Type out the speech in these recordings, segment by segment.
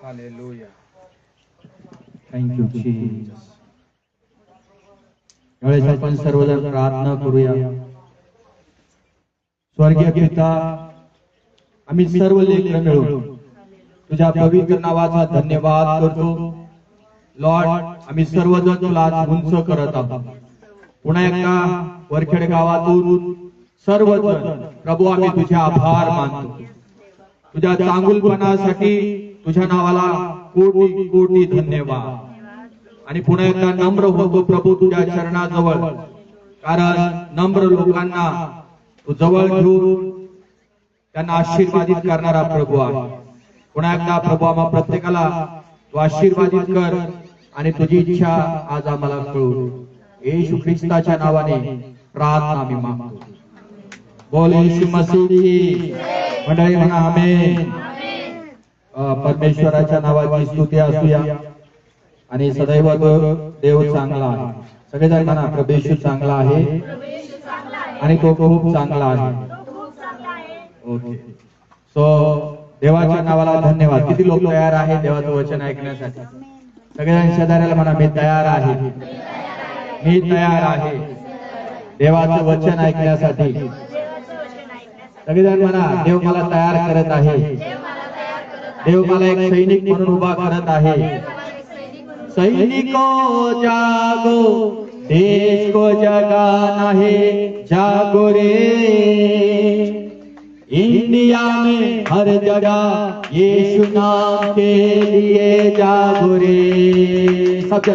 Hallelujah. Thank you Jesus. यावेळेस आपण सर्वजण प्रार्थना करूया. स्वर्गीय पिता, आम्ही सर्व लेकरं मिळून तुझ्या पवित्र नावाचा धन्यवाद करतो. लॉर्ड, आम्ही सर्वजण तुला उंच करत आहोत. पुन्हा एकदा वरखेड गावातून सर्वजण प्रभू आम्ही तुझे आभार मानतो. तुझ्या चांगुलपणासाठी तुझ्या नावाला कोटी कोटी धन्यवाद. आणि पुन्हा एकदा नम्र होतो प्रभू तुझ्या चरणाजवळ, कारण नम्र लोकांना तू जवळ घेऊन त्यांना आशीर्वादित करणारा प्रभू आहे. पुन्हा एकदा प्रभू आम्हा प्रत्येकाला तू आशीर्वादित कर आणि तुझी इच्छा आज आम्हाला कळू. येशू ख्रिस्ताच्या नावाने प्रार्थना आम्ही मागतो. बोल येशू मसीह की मंडळी म्हणा आमेन. परमेश्वराच्या नावाची स्तुती असूया. आणि सदैव देव चांगला आहे. सगळेजण म्हणा प्रभू येशू चांगला आहे आणि तो खूप चांगला आहे. ओके, सो देवाच्या नावाला धन्यवाद. किती लोक तयार आहे देवाचं वचन ऐकण्यासाठी? सगळेजण शेजाऱ्याला म्हणा मी तयार आहे, मी तयार आहे देवाचं वचन ऐकण्यासाठी. सगळेजण म्हणा देव मला तयार करत आहे, देव मला एक सैनिक म्हणून उभा करत आहे. सैनिको जागो, देश को जगाना है, जागो रे. इंडिया में हर जगह यीशु नाम के लिए जागो रे. सब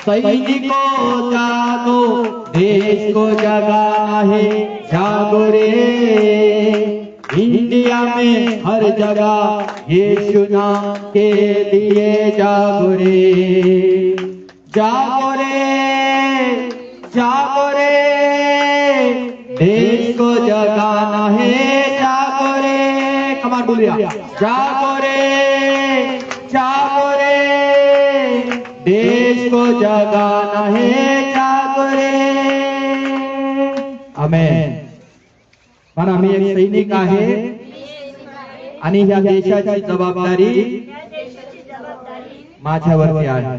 सैनिको जागो, देश को जगाना है, जागो रे. इंडिया में हर जगह यीशु नाम के लिए जागो रे. जागो रे, जागो रे, देश को जगाना है, जागो रे. कमान बोलिया, जागो रे, जागो रे, देश को जगाना है, जागो रे. आमेन. पण आम्ही एक सैनिक आहे आणि ह्या देशाची जबाबदारी माझ्यावरती आहे.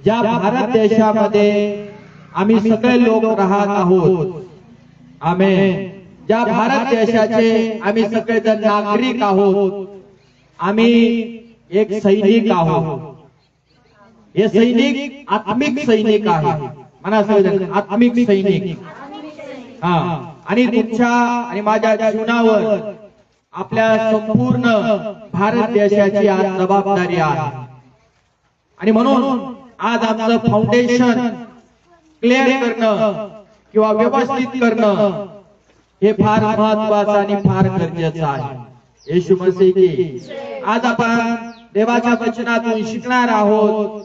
ज्या भारत देशामध्ये आम्ही सगळे लोक राहत आहोत, आमेन, ज्या भारत देशाचे आम्ही सगळेजण नागरिक आहोत, आम्ही एक सैनिक आहोत. हे सैनिक आत्मिक सैनिक आहे. म्हणा सगळेजण आत्मिक सैनिक. हा, आणि तुमच्या आणि माझ्या जीवनावर आपल्या संपूर्ण भारत देशाची आज जबाबदारी आहे. आणि म्हणून आज आमचं फाउंडेशन क्लिअर करणं किंवा व्यवस्थित करणं हे फार महत्वाचं आणि फार गरजेचं आहे. येशू मसीह की. आज आपण देवाच्या वचनातून शिकणार आहोत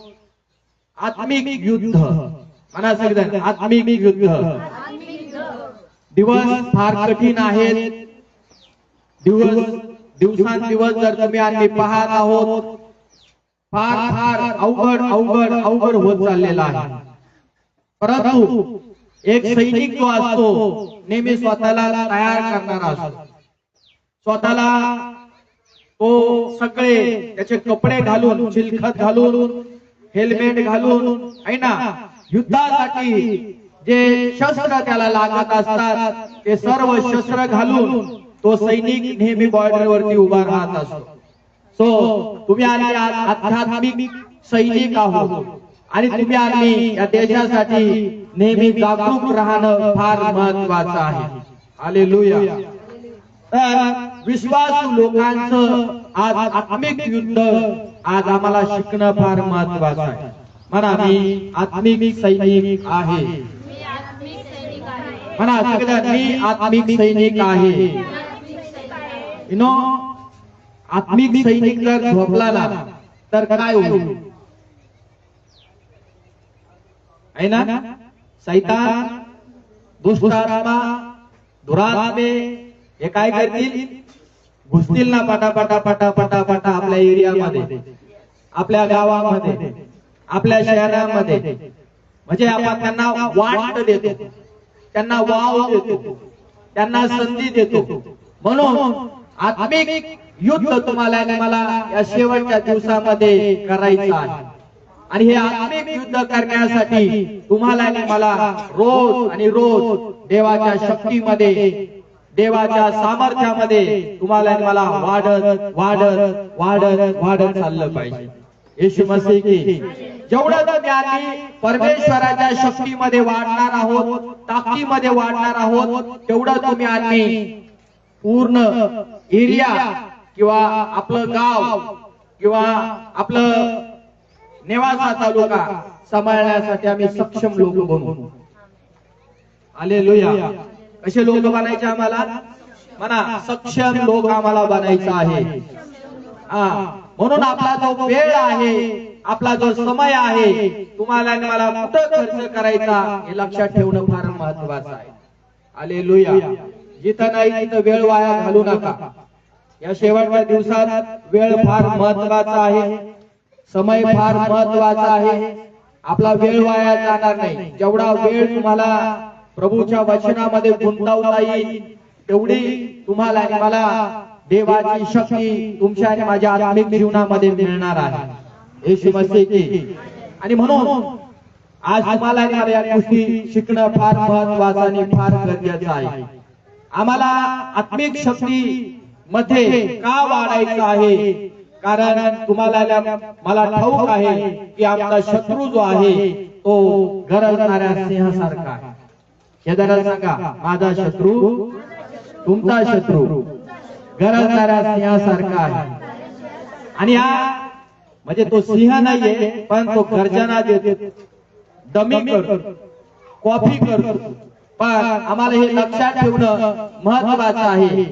आत्मिक युद्ध. म्हणा सगळ्यांना आत्मिक युद्ध. दिवस फार कठीण आहेत. दिवसांदिवस जर तुम्ही आम्ही पाहत आहोत, फार फार अवघड अवघड अवघड होत चाललेला आहे. परंतु एक सैनिक जो असतो नेहमी स्वतःला तयार करणारा असतो. स्वतःला तो सगळे त्याचे कपडे घालून, चिलखत घालून, हेल्मेट घालून आहे ना, युद्धासाठी जे शस्त्र त्याला लागत असतात ते सर्व शस्त्र घालून तो सैनिक नेहमी बॉर्डरवरती उभा राहत असतो. सो तुम्ही आम्ही आध्यात्मिक सैनिक आहोत आणि तुम्ही आम्ही या देशासाठी नेहमी जागरूक राहणं फार महत्वाचं आहे. हालेलुया. तर विश्वासू लोकांचं आज आत्मिक युद्ध आज आम्हाला शिकणं फार महत्वाचं आहे. म्हणा मी आत्मिक सैनिक आहे. म्हणा सगळ्यांना मी आत्मिक सैनिक आहे. यु नो, आत्मिक सैनिक जर झोपला ना तर काय होईल? है ना, सैतान, दुष्ट आत्मा, दुरात्मे हे काय करतील? घुसतील ना पटापटा पटापटा पटा आपल्या एरियामध्ये, आपल्या गावामध्ये, आपल्या शहरामध्ये. म्हणजे आपण त्यांना वाट देतो, त्यांना वाव देतो, त्यांना संधी देतो. म्हणून आत्मिक युद्ध तुम्हाला आणि मला या शेवटच्या दिवसामध्ये करायचं आहे. आणि हे आत्मिक युद्ध करण्यासाठी तुम्हाला आणि मला रोज आणि रोज देवाच्या शक्तीमध्ये, देवाच्या सामर्थ्यामध्ये तुम्हाला आणि मला वाढत वाढत वाढत वाढत चाललं पाहिजे. येशू मसीह की जेवढं तुम्ही परमेश्वराच्या शक्तीमध्ये वाढणार आहोत, ताकदीमध्ये वाढणार आहोत, तेवढं तुम्ही आणि पूर्ण एरिया किंवा आपलं गाव किंवा आपलं नेवासा तालुका सांभाळण्यासाठी आम्ही सक्षम लोक बनू. हालेलुया. कसे लोक बनायचे आम्हाला? म्हणा, सक्षम लोक आम्हाला बनायचं आहे. म्हणून आपला जो वेळ आहे, आपला जो समय आहे, तुम्हाला आणि मला कुठं खर्च करायचा हे लक्षात ठेवणं फार महत्वाचं आहे. हालेलुया. जिथं नाही तिथं वेळ वाया घालू नका. या शेवटच्या दिवसात वेळ फार महत्वाचा आहे, समय फार महत्वाचा आहे. आपला वेळ वाया जाणार नाही. जेवढा वेळ तुम्हाला प्रभूच्या वचनामध्ये गुंतवता येईल तेवढी तुम्हाला आणि मला देवाची शक्ती तुमच्या आणि माझ्या आत्मिक जीवनामध्ये मिळणार आहे. येशू मसीह की. आणि म्हणून आज तुम्हाला आणि मला या गोष्टी शिकणं फार महत्वाचं आणि फार गरजेचं आहे. आम्हाला आत्मिक शक्ती मध्ये का वाढायचं आहे? कारण तुम्हाला मला ठाऊक आहे की आपला शत्रू जो आहे तो गरजणाऱ्या सिंहासारखा आहे. शेजाऱ्याला सांगा, माझा शत्रू तुमचा शत्रू गरजणाऱ्या सिंहासारखा आहे. आणि हा म्हणजे तो सिंह नाहीये, पण तो गर्जना देतो, दमी करतो, कॉफी करतो. पण आम्हाला हे लक्षात ठेवणं महत्वाचं आहे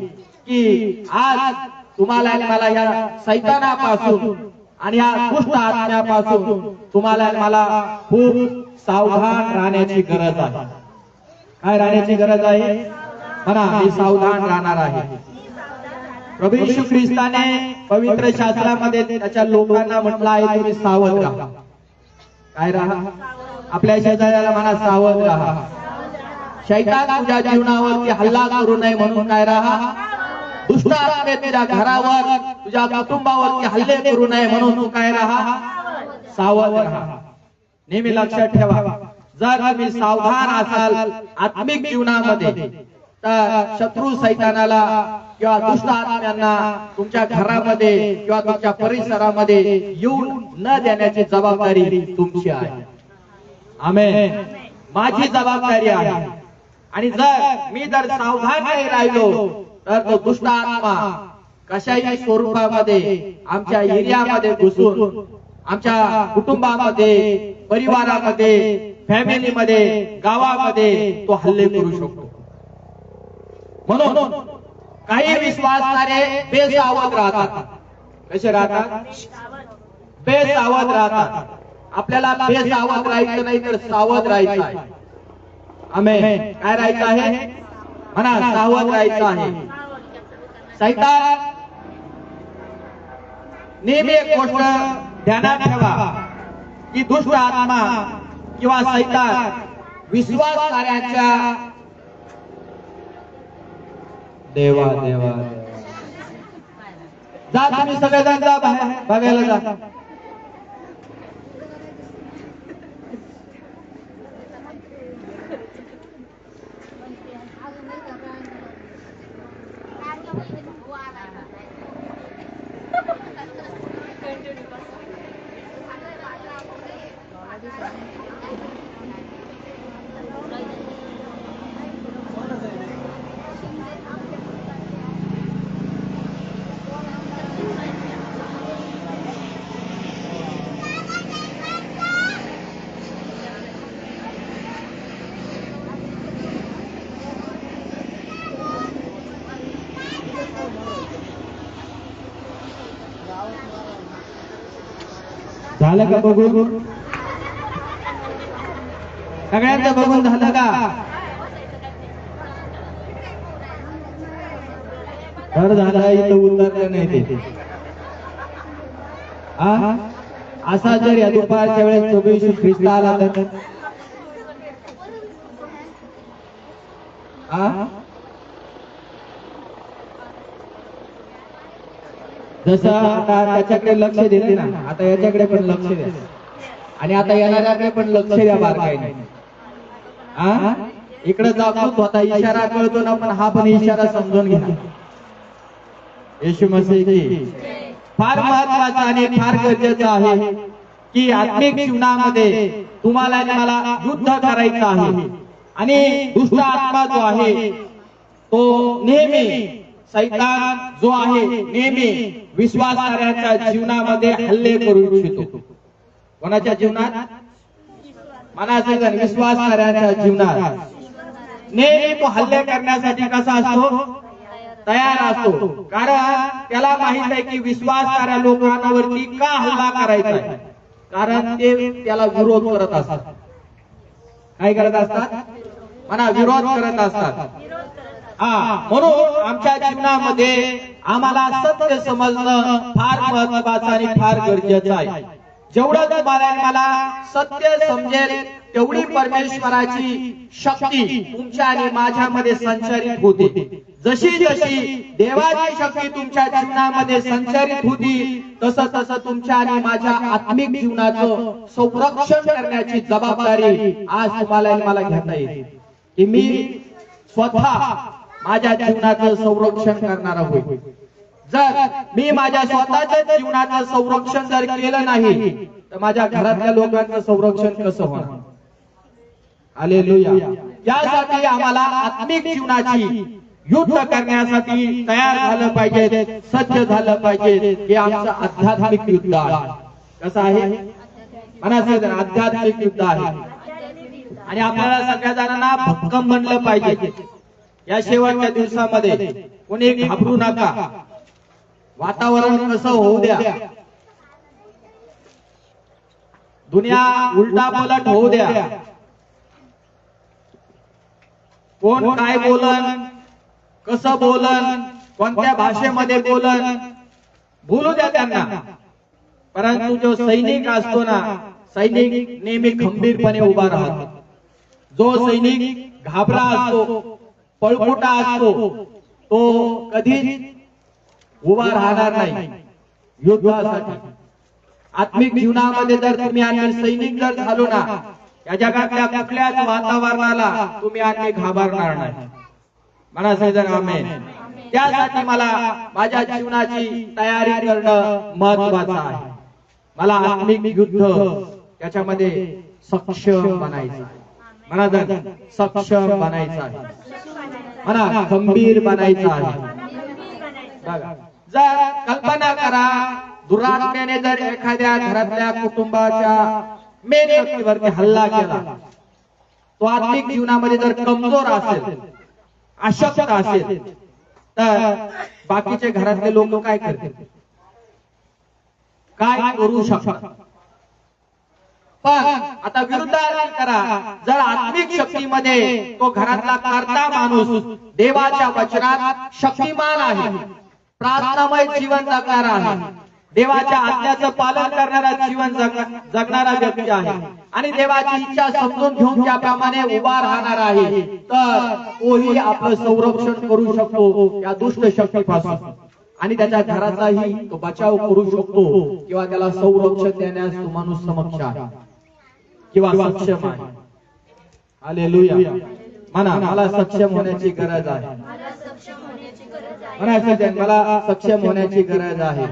की आज तुम्हाला आणि मला या सैतानापासून आणि या दुष्ट आत्म्यापासून तुम्हाला आणि मला खूप सावधान राहण्याची गरज आहे. काय राहण्याची गरज आहे? म्हणा, मी सावधान राहणार आहे. प्रभू येशू ख्रिस्ताने पवित्र शास्त्रामध्ये त्याच्या लोकांना म्हटलं आहे, तुम्ही सावध राहा. काय राहा? आपल्या शेजाऱ्याला म्हणा, सावध राहा. शैतान तुझ्या जीवनावरती हल्ला करू नये म्हणून काय राहा? दुष्ट आत्मे तुझ्या घरावर, तुझ्या कुटुंबावरती हल्ले करू नये म्हणून तू काय राहा? सावध राहा. नेहमी लक्षात ठेवा, जर तुम्ही सावधान असाल आत्मिक जीवनामध्ये, तर शत्रू सैतानाला किंवा दुष्ट आत्म्यांना तुमच्या घरामध्ये किंवा तुमच्या परिसरामध्ये येऊन न देण्याची जबाबदारी तुमची आहे. आमेन. माझी जबाबदारी आहे. आणि मी जर सावधान नाही राहिलो तर तो दुष्ट आत्मा कशाही स्वरूपामध्ये आमच्या एरियामध्ये घुसून आमच्या कुटुंबामध्ये, परिवारामध्ये, फॅमिलीमध्ये, गावामध्ये तो हल्ले करू शकतो. म्हणून काही विश्वासणारे बेसावध राहतात. कसे राहतात? बेसावध राहतात. आपल्याला बेसावध राहायचं नाही तर सावध राहायचं आहे. आमेन. काय राहायचं आहे? म्हणा, सावध राहायचं आहे. सैतान नेहमी एक गोष्ट ध्यानात ठेवा की दुष्ट आत्मा किंवा सैतान विश्वासणाऱ्यांच्या देवा देवा जा, तुम्ही सगळेजण जा बाहेर बघायला जा. झालं का बघून? सगळ्यांचं बघून झालं का? तर झालं, इथं उतरलं नाही ते. असा जर या दुपारच्या वेळेस प्रभू येशू ख्रिस्त आला तर जसं आता त्याच्याकडे लक्ष देते ना, आता याच्याकडे पण लक्ष द्या आणि आता येणाऱ्याकडे पण लक्ष द्या बारकाईने. हा, इकडे जागृत होता, इशारा कळतो ना, पण हा पण इशारा समजून घ्या. येशू मसीह की. फार महत्वाचं आणि फार गरजेचं आहे की आत्मिक जीवनामध्ये तुम्हाला आणि मला युद्ध करायचं आहे. आणि दुष्ट आत्मा जो आहे तो नेहमी, सैतान जो आहे नेहमी विश्वासणाऱ्यांच्या जीवनामध्ये हल्ले करू इच्छितो. कोणाच्या जीवनात? मनाचे विश्वासणाऱ्यांच्या जीवनात नेहमी तो हल्ले करण्यासाठी कसा असतो? तयार असतो. कारण त्याला माहित आहे की विश्वासणाऱ्या लोकांवरती का हल्ला करायचा आहे. कारण ते त्याला विरोध करत असतात. काय करत असतात? म्हणा, विरोध करत असतात. म्हणून आमच्या जीवनामध्ये आम्हाला सत्य समजणं फार महत्वाचं आणि फार गरजेचं आहे. जेवढं तुम्हाला मला सत्य समजेल तेवढी परमेश्वराची शक्ती तुमच्या आणि माझ्यामध्ये संचारित होते. जशी जशी देवाची शक्ती तुमच्या जीवनामध्ये संचारित होती तसं तसं तुमच्या आणि माझ्या आत्मिक जीवनाचं संरक्षण करण्याची जबाबदारी आज तुम्हाला आणि मला घेता येईल. की मी स्वतः माझ्या जीवनाचं संरक्षण करणार होईल. जर मी माझ्या स्वतःच्या जीवनाचं संरक्षण जर केलं नाही तर माझ्या घरातल्या लोकांचं संरक्षण कसं होणार? हालेलुया. यासाठी आम्हाला आत्मिक जीवनाची युद्ध करण्यासाठी तयार झालं पाहिजे, सज्ज झालं पाहिजे. हे आमचं आध्यात्मिक युद्ध आहे. कसं आहे? मनाचं आध्यात्मिक युद्ध आहे. आणि आपल्याला सगळ्या जणांना भक्कम बनलं पाहिजे. या शेवटच्या दिवसामध्ये कोणी घाबरू नका. वातावरण कसं होऊ द्या, दुनिया उलटा पलट होऊ द्या, कोण काय बोलन, कसं बोलन, कोणत्या भाषेमध्ये बोलन, बोलू द्या त्यांना. परंतु जो सैनिक असतो ना, सैनिक नेहमी खंबीरपणे उभा राहतो. जो सैनिक घाबरा असतो, पळकुटा असतो, तो कधीच उभा राहणार नाही युद्धासाठी. आत्मिक जीवनामध्ये जर तुम्ही आणि सैनिक जर झालो ना, या जगातल्या कुठल्याच वातावरणाला तुम्ही आणि घाबरणार नाही. म्हणा सैजन आमेन. त्यासाठी मला माझ्या जीवनाची तयारी करणं महत्वाचं आहे. मला आत्मिक युद्ध त्याच्यामध्ये सक्षम बनायचं आहे. म्हणा सक्षम बनायचं आहे. म्हणा खंबीर बनायचं आहे. जर कल्पना करा, दुरात्म्याने जर एखाद्या घरातल्या कुटुंबाच्या मेन व्यक्तीवरती हल्ला केला, तो आत्मिक जीवनामध्ये जर कमजोर असेल, अशक्त असेल, तर बाकीचे घरातले लोक काय करतील? काय करू शकतात? पण आता विरुद्धार्थी करा, जर आत्मिक शक्तीमध्ये तो घरातला कर्ता माणूस देवाच्या वचनात शक्तिमान आहे, प्रार्थनामय जीवन जगणारा आहे, देवाच्या आज्ञाचं पालन करणारा जीवन जगणारा व्यक्ती आहे आणि देवाची इच्छा समजून घेऊन त्याप्रमाणे उभा राहणार आहे, तर तोही आपलं संरक्षण करू शकतो या दुष्ट शक्तीपासून आणि त्याच्या घराचाही तो बचाव करू शकतो किंवा त्याला संरक्षण देण्यास तो माणूस समक्ष आहे किंवा सक्षम आहे. हालेलुया. म्हणा, मला सक्षम होण्याची गरज आहे. मला सक्षम होण्याची गरज आहे.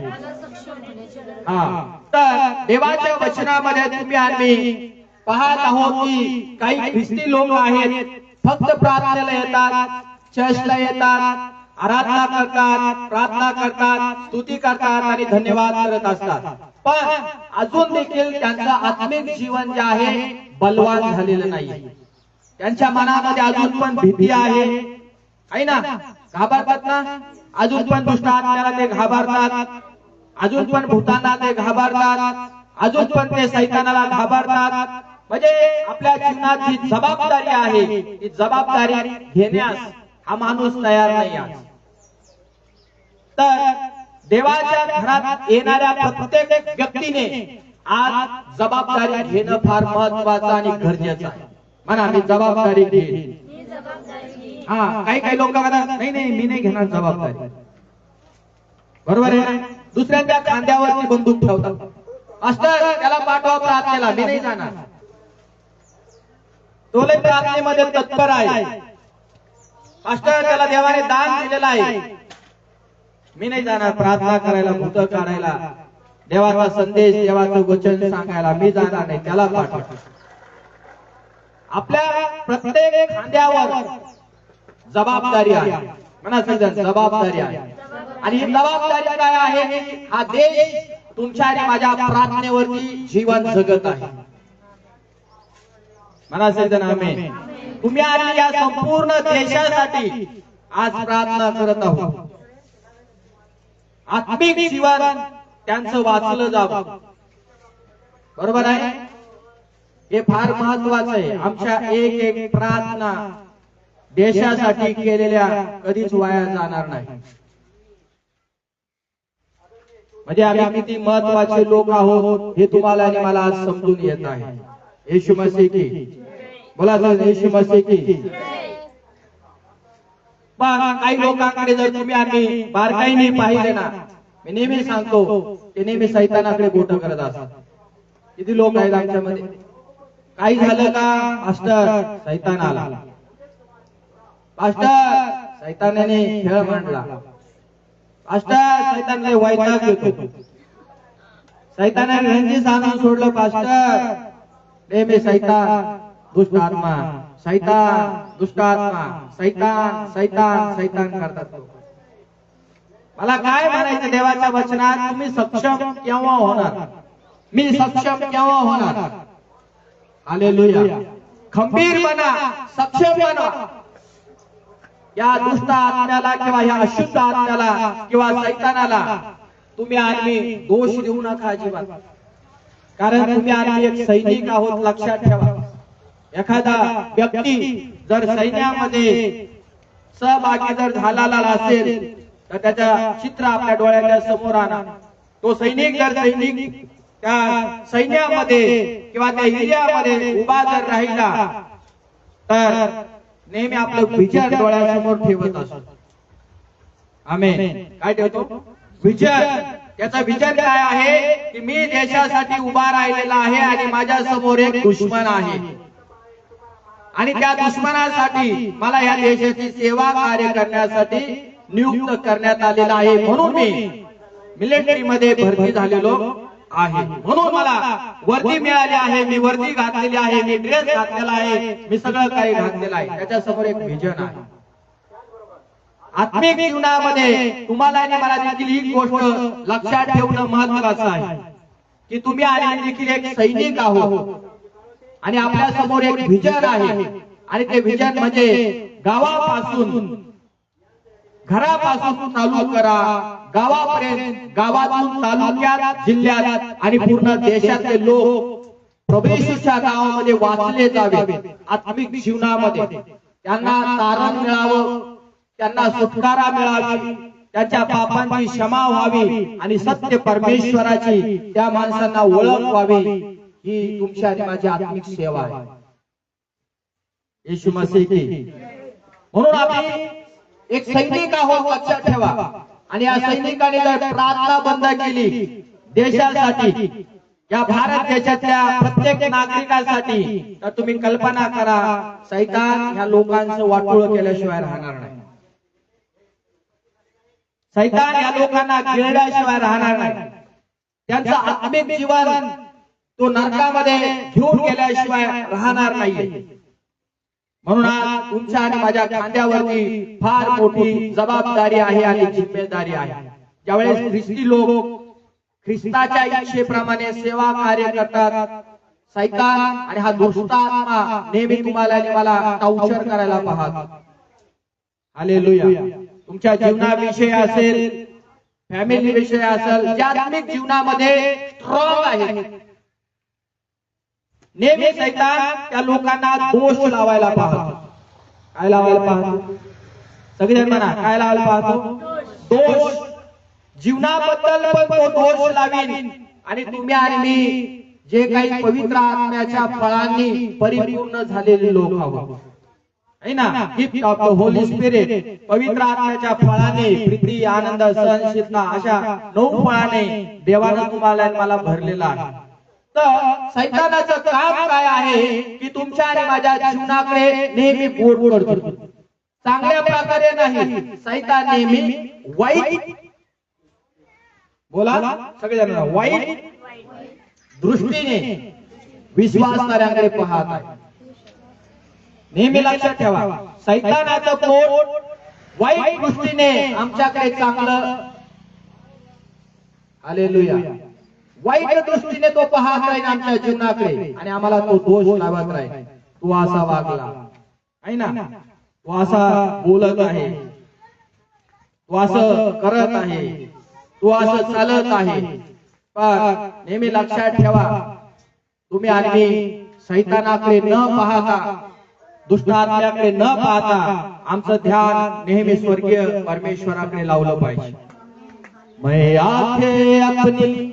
तर देवाच्या वचनामध्ये तुम्ही आम्ही पाहत आहोत की काही ख्रिस्ती लोक आहेत, फक्त प्रार्थनेला येतात, चर्चला येतात, आराधना करतात, प्रार्थना करतात, स्तुती करतात आणि धन्यवाद करत असतात. पण अजून देखील त्यांचं आत्मिक जीवन जे आहे बलवान झालेलं नाही. त्यांच्या मनामध्ये अजून पण भीती आहे ना, घाबरतात ना, अजून पण दुष्ट आत्म्याला ते घाबरतात, अजून पण भूतांना ते घाबरतात, अजून पण ते सैतानाला घाबरतात. म्हणजे आपल्या जीवनात जी जबाबदारी आहे ती जबाबदारी घेण्यास हा माणूस तयार नाही आहे. तर देवाच्या घरात येणाऱ्या प्रत्येक व्यक्तीने आज जबाबदारी घेणं फार महत्वाचं आणि गरजेचं आहे. म्हणा, मी जबाबदारी घेईन. काही लोक म्हणतात नाही नाही मी नाही घेणार जबाबदारी. बरोबर आहे ना? दुसऱ्यांच्या खांद्यावरती बंदूक ठेवतात. मास्टर त्याला पाठवा प्रार्थनेला, मी नाही जाणार. तो लय प्रार्थनेमध्ये तत्पर आहे. मास्टर त्याला देवाने दान दिलेलं आहे, मी नाही जाणार प्रार्थना करायला, भूत काढायला, देवाचा संदेश, देवाचं वचन सांगायला मी जाणार नाही, त्याला पाठवा. आपल्या प्रत्येक खांद्यावर जबाबदारी आहे. म्हणा सगळ्यांना जबाबदारी आहे. आणि ही जबाबदारी काय आहे? हा देश तुमच्या आणि माझ्या प्रार्थनेवरती जीवन जगत आहे. म्हणा सगळ्यांना आमेन. तुम्ही आणि या संपूर्ण देशासाठी आज प्रार्थना करत आहोत. आत्मिक जीवन त्यांचं वाचलं जावं. बरोबर आहे, हे फार महत्वाचं आहे. आमच्या एक एक प्रार्थना देशासाठी केलेल्या कधीच वाया जाणार नाही. म्हणजे आम्ही किती महत्वाचे लोक आहोत हे तुम्हाला आणि मला आज समजून येत आहे. येशू मसीह की बोला, येशू मसीह की. पण काही लोकांकडे जर तुम्ही आम्ही बारकाईने पाहिले ना, मी नेहमी सांगतो ते नेहमी सैतानाकडे बोट करत असतात. किती लोक आहेत आमच्यामध्ये, काही झालं का मास्टर सैतान आला, मास्टर सैतानाने खेळ मांडला, मास्टर सैतानाने वैताग येतो, सैतानाने रणजी सांगून सोडलं, मास्टर नेहमी सैतान दुष्ट आत्मा, सैतान दुष्ट आत्मा, सैतान सैतान सैतान करतात. मला काय म्हणायचं देवाच्या वचनात, तुम्ही सक्षम केव्हा होणार? मी सक्षम केव्हा होणार? हालेलुया. खंबीर बना, सक्षम बना. या दुष्ट आत्म्याला किंवा या अशुद्ध आत्म्याला किंवा सैतानाला तुम्ही आणि दोष देऊ नका अजिबात. कारण तुम्ही आणि एक सैनिक आहोत, लक्षात ठेवा. एखादा व्यक्ती जर सैन्यामध्ये सहभागी जर झालेला असेल तर त्याच्या चित्र आपल्या डोळ्याच्या समोर आणा. तो सैनिक जर त्या सैन्यामध्ये किंवा त्या एरियामध्ये उभा जर राहिला तर नेहमी आपलं विजन डोळ्यासमोर ठेवत असतो. आमेन. काय ठेवतो? विजन. त्याचा विजन काय आहे की मी देशासाठी उभा राहिलेला आहे आणि माझ्या समोर एक दुश्मन आहे आणि त्या दुश्मनासाठी मला या देशाची सेवा कार्य करण्यासाठी नियुक्त करण्यात आलेला आहे. म्हणून मी मिलिटरी मध्ये भरती झालेलो आहे. म्हणून मला वर्दी मिळाली आहे, मी वर्दी घातलेली आहे, मी ड्रेस घातलेला आहे, मी सगळं काही घातलेलं आहे. त्याच्यासमोर एक विजन आहे. आत्मिक जीवनामध्ये तुम्हाला आणि मला देखील ही गोष्ट लक्षात ठेवणं महत्वाचं आहे की तुम्ही आणि देखील एक सैनिक आहोत आणि आपल्या समोर एक विजन आहे. आणि ते विजन म्हणजे गावापासून, घरापासून चालू करा, गावापर्यंत, गावातून तालुक्यात, जिल्ह्यात आणि पूर्ण देशातले लोक प्रभू येशूच्या नावामध्ये वाचले जावे. आत्मिक जीवनामध्ये त्यांना तारण मिळावं, त्यांना सुटकारा मिळावी, त्यांच्या पापांची क्षमा व्हावी आणि सत्य परमेश्वराची त्या माणसांना ओळख व्हावी. ही तुमची आणि माझी आत्मिक सेवा आहे. येशू मसीह की. म्हणून आम्ही एक सैनिक आहोत, लक्षात ठेवा. आणि या सैनिकाने जर प्रार्थना बंद केली देशासाठी, या भारत देशाच्या प्रत्येक नागरिकासाठी, तर तुम्ही कल्पना करा सैतान या लोकांचं वाटोळ केल्याशिवाय राहणार नाही. सैतान या लोकांना गिळल्याशिवाय राहणार नाही. त्यांचं आत्मिक जीवन तो नरकामध्ये घेऊन गेल्याशिवाय राहणार नाही. म्हणून आज तुमच्या आणि माझ्या खांद्यावरती फार मोठी जबाबदारी आहे आणि जिम्मेदारी आहे. ज्यावेळेस ख्रिस्ती लोक ख्रिस्ताच्या इच्छेप्रमाणे सेवा कार्य करतात, सैतान आणि हा दुष्ट आत्मा नेहमी तुम्हाला आणि मला टॉर्चर करायला पाहतो. हालेलुया. तुमच्या जीवनाविषयी असेल, फॅमिली विषयी असेल, ज्या आत्मिक जीवनामध्ये स्ट्रॉंग आहे, नेहमी सैतान त्या लोकांना दोष लावायला पाहतो. काय लावायला पाहतो? सगळेजण म्हणा, काय लावायला पाहतो? दोष. जीवनाबद्दल पण तो दोष लावीन. आणि तुम्ही आणि मी जे काही पवित्र आत्म्याच्या फळांनी परिपूर्ण झालेले लोक आहोत, है ना, gift of the Holy spirit, पवित्र आत्म्याच्या फळाने प्रीती, आनंद, सहनशीलता अशा 9 फळाने देवानं तुम्हाला आणि मला भरलेला आहे. तर सैतानाचं काम काय आहे की तुमच्या आणि माझ्या जीवनाकडे नेहमी बोट करतो. चांगल्या प्रकारे नाही, सैतान नेहमी वाईट, बोला सगळेजण, वाईट दृष्टीने विश्वासणाऱ्यांकडे पाहत आहे. नेहमी लक्षात ठेवा, सैतानाचं पोट वाईट दृष्टीने आमच्याकडे चांगलं, हालेलुया, वाईट दृष्टीने तो पाहत आहे आमच्या जीवनाकडे आणि आम्हाला तो दोष लावत आहे. तू असा वागला आहे ना, तू असा बोलत आहे, तू असं करत आहे, तू असं चालत आहे. पण नेहमी लक्षात ठेवा, तुम्ही आणि सैतानाकडे न पाहता, दुष्ट आत्म्याकडे न पाहता आमचं ध्यान नेहमी स्वर्गीय परमेश्वराकडे लावलं पाहिजे. मैं आंखें अपनी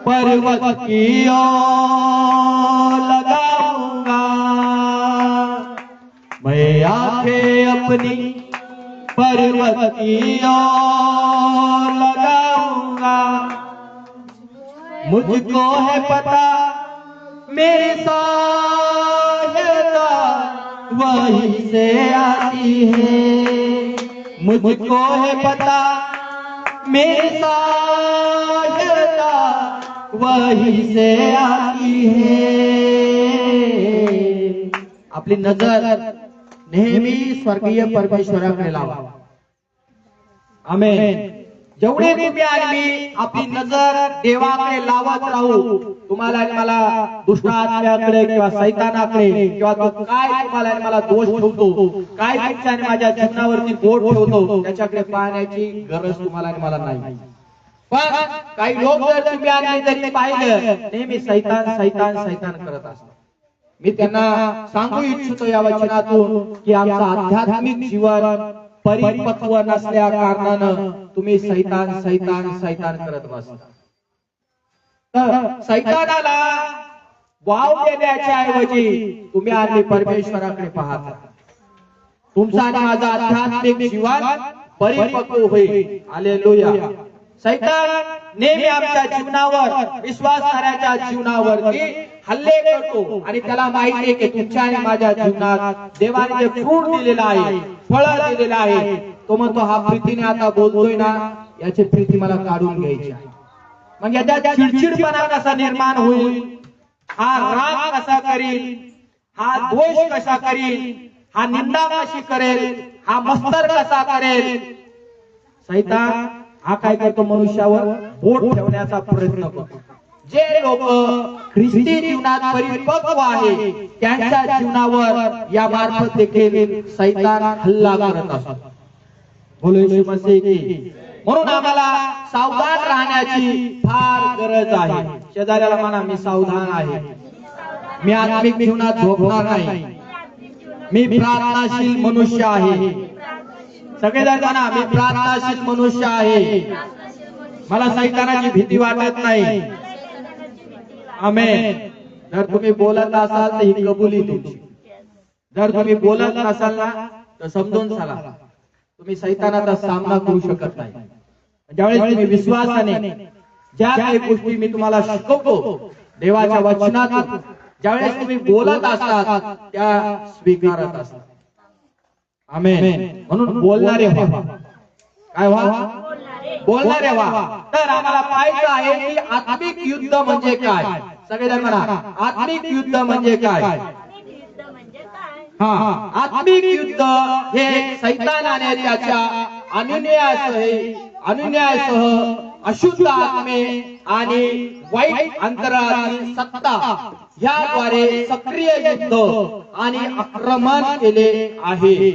पर्वत की ओर लगाऊंगा, मैं आंखें अपनी पर्वत की ओर लगाऊंगा, मुझको है पता मेरी सहायता वहीं से आती है, मुझको है पता मेरी सहायता वहीं से आती है. आपली नजर नेहमी स्वर्गीय परमेश्वराकडे लावा. आमेन. जेवढे तुम्ही आणि मी आपली नजर देवाकडे लावत राहू, तुम्हाला आणि मला दुष्ट आत्म्याकडे किंवा सैतानाकडे किंवा तो काय तुम्हाला आणि मला दोष ठेवतो, काय तुमच्या आणि माझ्या जीवनावरती बोट ठेवतो, त्याच्याकडे पाहण्याची गरज तुम्हाला आणि मला नाही. पण काही लोक जर तुम्ही आणि जरी पाहिलं, नेहमी सैतान सैतान सैतान करत असतात. मी त्यांना सांगू इच्छितो या वचनातून की आमचं आध्यात्मिक जीवन परिपक्व नसल्या कारणानं तुम्ही सैतान सैतान सैतान करत बसता. तर सैतानाला वाव देण्याच्या ऐवजी तुम्ही आणि परमेश्वराकडे पाहता, तुमचा आणि माझा आध्यात्मिक जीवन परिपक्व होईल. हालेलुया. सैतान नेहमी आमच्या जीवनावर, विश्वासणाऱ्याच्या जीवनावरती हल्ले करतो आणि त्याला माहिती आहे की तुमच्या आणि माझ्या जीवनात देवाने जे फ्रूट दिलेला आहे, फळ दिलेलं आहे, तो म्हणतो हा प्रीतीने आता बोलतोय ना, याची प्रीती मला काढून घ्यायची आहे. मग याच्यात चिडचिडपणा कसा निर्माण होईल, हा राग कसा करील, हा दोष कसा करील, हा निंदा कशी करेल, हा मस्तर कसा करेल. सैतान हा काय करतो, मनुष्यावर बोट ठेवण्याचा प्रयत्न करतो. जे लोक ख्रिस्ती जीवनात परिपक्व आहे त्यांच्या जीवनावर या मार्फत देखील सैतान हल्ला करत असतो. बोलो येशू मसीह की. म्हणून आम्हाला सावधान राहण्याची फार गरज आहे. शेजाऱ्याला म्हणा, मी सावधान आहे, मी आत्मिक जीवनात झोपणार नाही, मी प्रार्थनाशील मनुष्य आहे. सगळेजण म्हणा, मी प्रार्थनाशील मनुष्य आहे, मला सैतानाची भीती वाटत नाही. आमेन. जर तुम्ही बोलत असाल तर ही कबुली तुमची. जर तुम्ही बोलत नसाल ना तर समजून चला, तुम्ही सैतानाचा सामना करू शकत नाही. ज्यावेळेस तुम्ही विश्वासाने ज्या काही गोष्टी मी तुम्हाला शिकवतो देवाच्या वचनातून, ज्यावेळेस तुम्ही बोलत असतात त्या स्वीकारत असतात. आमेन. म्हणून बोलणारे व्हा. काय व्हा? बोलणारे व्हा. तर आम्हाला पाहायचं आहे की आत्मिक युद्ध म्हणजे काय. सगळेजण म्हणा, आत्मिक युद्ध म्हणजे काय. हा, आत्मिक युद्ध हे सैतानाने त्याच्या अनुन्यायासह अशुद्ध आत्मे आणि वाईट अंतराळातील सत्ता याद्वारे सक्रिय युद्ध आणि आक्रमण केले आहे.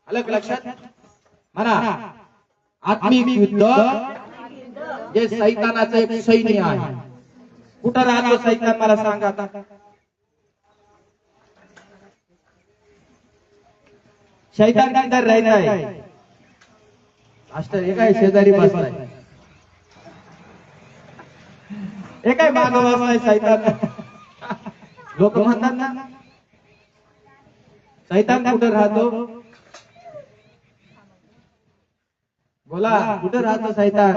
अलग लक्षात म्हणा, आत्मिक युद्ध जे सैतानाचं एक सैन्य आहे. कुठं राहतो सैतान मला सांगा आता. शैतान किधर रहता है? मास्टर हे काय शेजारी बसलाय, हे काय मागं बसलाय सैतान. लोक म्हणतात ना, सैतान कुठे राहतो? बोला, कुठे राहतो सैतान?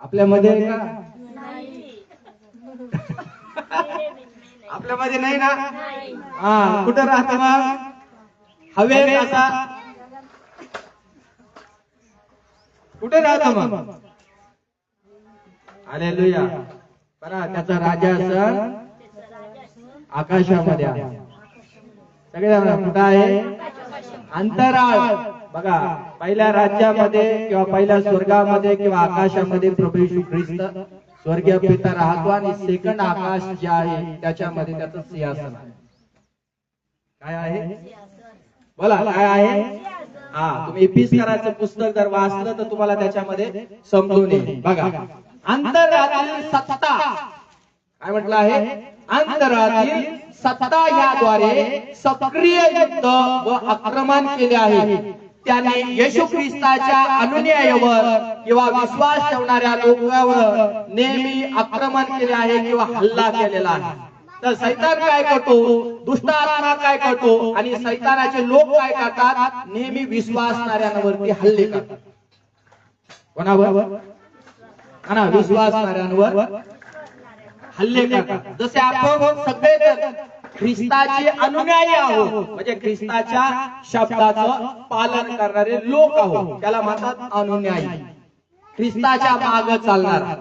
आपल्यामध्ये आहे का? आपल्यामध्ये नाही ना? हा, कुठे राहतो मग? हवेत असा कुठे राहतो मग? हालेलुया. बरं, त्याचा राजा असन आकाशामध्ये आहे. सगळे कुठं आहे? अंतराळ. बघा, पहिल्या राज्यामध्ये किंवा पहिल्या स्वर्गामध्ये किंवा आकाशामध्ये प्रभू येशू ख्रिस्त स्वर्गीय पिता राहतो आणि सेकंड आकाश जे आहे त्याच्यामध्ये त्याचं सिंहासन आहे. काय आहे? बोला, काय आहे? हा, तुम्ही इपिस्कराचं पुस्तक जर वाचलं तर तुम्हाला त्याच्यामध्ये समजून येईल. बघा, अंतराळातील सत्ता, काय म्हटलं आहे? अंतराळातील सत्ता याद्वारे सक्रिय युद्ध व आक्रमण केले आहे. त्याने येशू ख्रिस्ताच्या अनुयायांवर किंवा विश्वास ठेवणाऱ्या लोकांवर नेहमी आक्रमण केले आहे किंवा हल्ला केलेला आहे. तर सैतान काय करतो? दुष्ट आत्मा काय करतो? आणि सैतानाचे लोक काय करतात? नेहमी विश्वासणाऱ्यांवरती हल्ले करतात. कोणावर? विश्वासणाऱ्यांवर हल्ले करतात. जसे आपण सगळे ख्रिस्ताचे अनुयायी आहोत, म्हणजे ख्रिस्ताच्या शब्दाचं पालन करणारे लोक आहोत, त्याला म्हणतात अनुयायी. ख्रिस्ताच्या मागे चालणारा.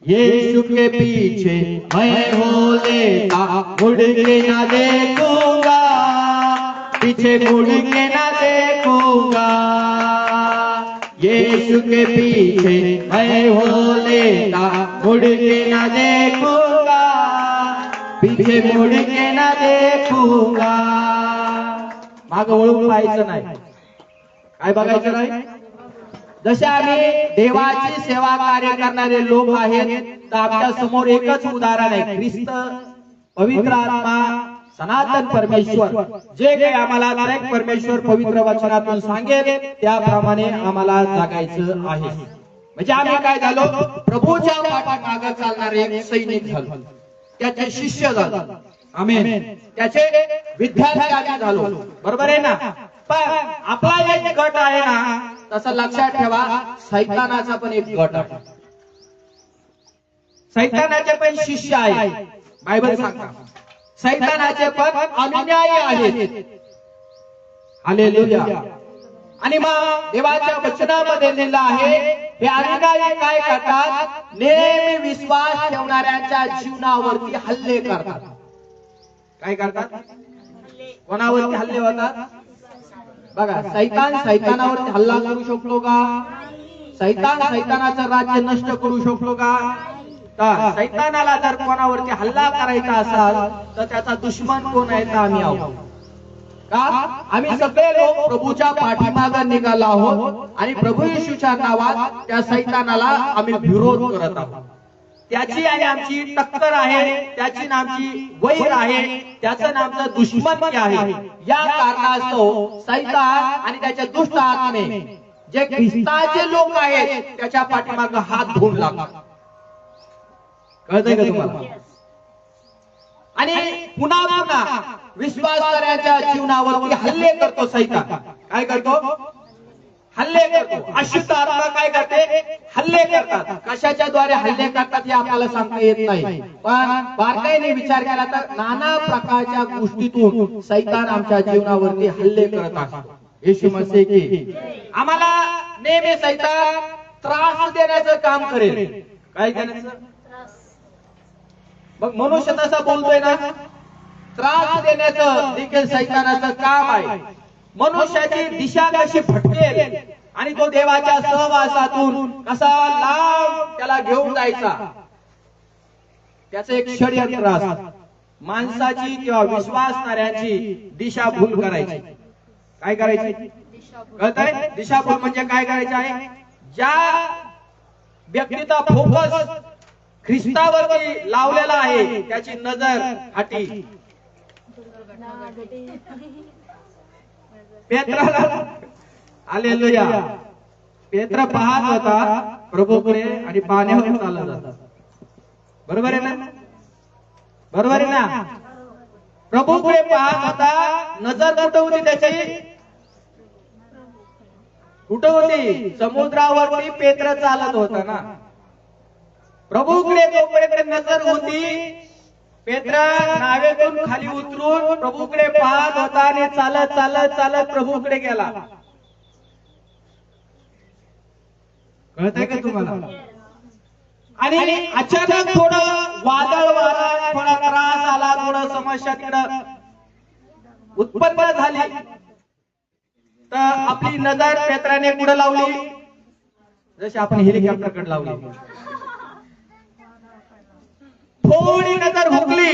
यीशु के पीछे मैं हो लेता, मुड़ के ना देखूंगा, पीछे मुड़ के ना देखूंगा. यीशु के पीछे मैं हो लेता, मुड़ के ना देखूंगा, पीछे मुड़ के ना देखूंगा. मागं वळून पाहायचं नाही. काय बघायचं नाही? जसे आम्ही देवाची सेवा कार्य करणारे लोक आहेत, तर आमच्या समोर एकच उदाहरण आहे. ख्रिस्त, पवित्र आत्मा, सनातन परमेश्वर जे काही आम्हाला एक परमेश्वर पवित्र वचनातून सांगेल त्याप्रमाणे आम्हाला जगायचं आहे. म्हणजे आम्ही काय झालो? प्रभूच्या पाठीमागे चालणारे एक सैनिक झालो, त्याचे शिष्य झालो. आमेन. त्याचे विद्यार्थी आम्ही झालो. बरोबर आहे ना? पण आपला एक गट आहे ना, तसं लक्षात ठेवा, सैतानाचा पण एक गट आहे. सैतानाचे पण शिष्य आहेत. बायबल सांगता सैतानाचे पण अनुयायी आहेत. हालेलुया. आणि मग देवाच्या वचनामध्ये लिहिलं आहे, हे अनुयायी काय करतात? नेहमी विश्वास ठेवणाऱ्यांच्या जीवनावरती हल्ले करतात. काय करतात? कोणावरती हल्ले होतात? बघा, सैतान सैतानावरती हल्ला करू शकतो का? सैतान सैतानाचं राज्य नष्ट करू शकतो का? तर सैतानाला जर कोणावरती हल्ला करायचा असाल तर त्याचा दुश्मन कोण आहे? तर आम्ही आहोत. का? आम्ही सगळे लोक प्रभूच्या पाठीमागे निघालो आहोत आणि प्रभू येशूच्या नावात त्या सैतानाला आम्ही विरोध करत आहोत. त्याची आणि आमची टक्कर आहे, त्याची आमची वैर आहे, त्याचं आमचं दुश्मन आहे. या कारणास्तव सैतान आणि त्याचे दुष्ट आत्मे जे ख्रिस्ताचे लोक आहेत त्याच्या पाठीमागे हात धुवून लागतात. कळतंय का तुम्हाला? आणि पुन्हा पुन्हा विश्वासणाऱ्याच्या जीवनावरती हल्ले करतो सैतान. काय करतो? हल्ले करतो. अशुद्ध आत्मा काय करते? हल्ले करतात. कशाच्या द्वारे हल्ले करतात हे आपल्याला सांगता येत नाही, पण बारकाईने विचार केला तर नाना प्रकारच्या गोष्टीतून सैतान आमच्या जीवनावरती हल्ले करत असतो. येशू मसीह की आम्हाला नेहमी सैतान त्रास देण्याचं काम करेल. काय देण्याचं? मग मनुष्य तसा बोलतोय ना, त्रास देण्याचं देखील सैतानाचं काम आहे. मनुष्याची दिशा कशी भटकेल आणि तो देवाच्या सहवासातून कसा लांब त्याला घेऊन जायचा, त्याचं एक षडयंत्र असतं. माणसाची किंवा विश्वासणाऱ्यांची दिशा भूल करायची. काय करायची? कळतंय? दिशाभूल म्हणजे काय करायचं आहे? ज्या व्यक्तीचा फोकस ख्रिस्तावरती लावलेला आहे त्याची नजर हटी. पेत्राला हालेलुया. पेत्र पाहत होता प्रभूकडे आणि पाण्यावर चालत होता. बरोबर आहे ना? बरोबर आहे ना? प्रभूकडे पाहत होता, नजर कुठं होती त्याची? कुठं होती? समुद्रावरती पेत्र चालत होता ना. प्रभूकडे जोपर्यंत नजर होती, पेत्र नावेतून खाली उतरून प्रभूकडे पाहत होता आणि चालत चालत चालत प्रभूकडे गेला. कळतंय का तुम्हाला? आणि अचानक थोडं वादळ वारा, थोडा त्रास आला, थोडं समस्या तिकडं उत्पन्न झाली. तर आपली नजर पेत्राने कुठं लावली? जशी आपण हेलिकॉप्टरकडे लावली. थोडी नजर हुकली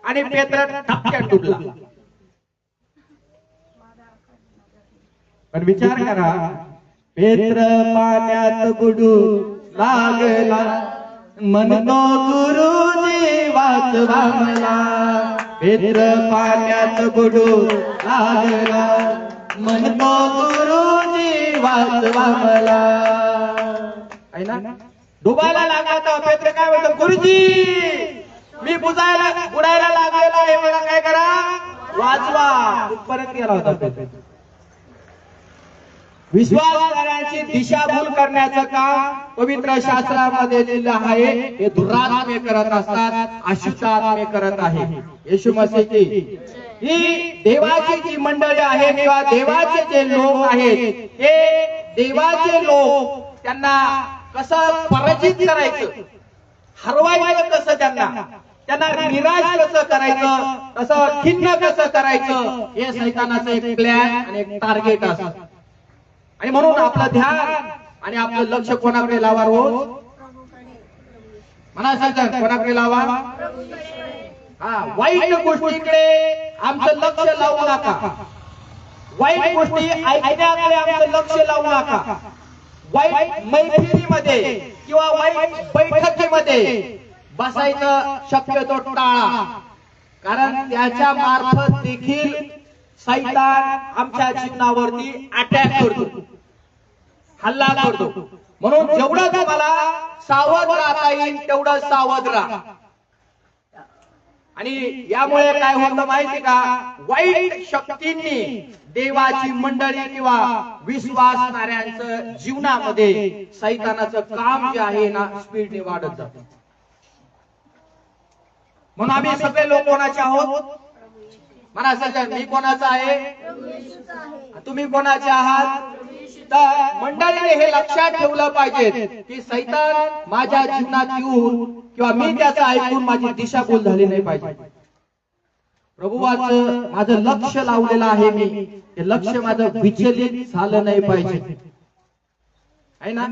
आणि पेत्र धपक्यात डुबला. पण विचार करा, पेत्र पाण्यात बुडू लागला, म्हणतो गुरुजी वाचवा मला. पेत्र पाण्यात बुडू लागला, म्हणतो गुरुजी वाचवा मला. आहे ना? डुबायला लागला तर पेत्र काय म्हणतो? गुरुजी मी बुडायला लागलेला आहे, मला काय करा? वाचवा. परत गेला होता पेत्र. विश्वासणाऱ्यांची दिशाभूल करण्याचं काम पवित्र शास्त्रामध्ये लिहिलं आहे. हे दुरात्मे करत असतात, अशुद्ध आत्मे करत आहे. येशू मसीहची ही देवाची जी मंडळी आहे किंवा देवाचे जे लोक आहेत, हे देवाचे लोक, त्यांना कसं पराजित करायचं, हरवायचं कसं, त्यांना निराश कसं करायचं, कसं खिन्न कसं करायचं, हे सैतानाचं एक प्लॅन आणि एक टार्गेट असतं. आणि म्हणून आपलं ध्यान आणि आपलं लक्ष कोणाकडे लावा? रोज म्हणा सैतान, कोणाकडे लावा? हा, वाईट गोष्टीकडे आमचं लक्ष लावू नका. वाईट गोष्टी ऐकण्याकडे आमचं लक्ष लावू नका. वाईट मैफिलीमध्ये किंवा वाईट बैठकीमध्ये बसायचं शक्यतो टाळा. कारण त्याच्या मार्फत देखील सैतान आमच्या जीवनावरती अटॅक करतो, हल्ला करतो. म्हणून जेवढं तुम्हाला सावध राहता येईल तेवढं सावध राहा. आणि यामुळे काय होतं माहिती का? वाईट शक्तींनी देवाची मंडळी किंवा विश्वासणाऱ्यांचं जीवनामध्ये सैतानाचं काम जे आहे ना, स्पीडने वाढत जातं. म्हणून आम्ही सगळे लोक कोणाचे आहोत? म्हणा सज्जन, मी कोणाचा आहे? तुम्ही कोणाचे आहात? तर मंडळीने हे लक्षात ठेवलं पाहिजे की सैतान माझ्या जीवनात येऊन किंवा मी त्याचं ऐकून माझी दिशाभूल झाली नाही पाहिजे. प्रभुवाचं माझं लक्ष लावलेलं आहे, मी ते लक्ष माझं विचलित झालं नाही पाहिजे. आहे ना?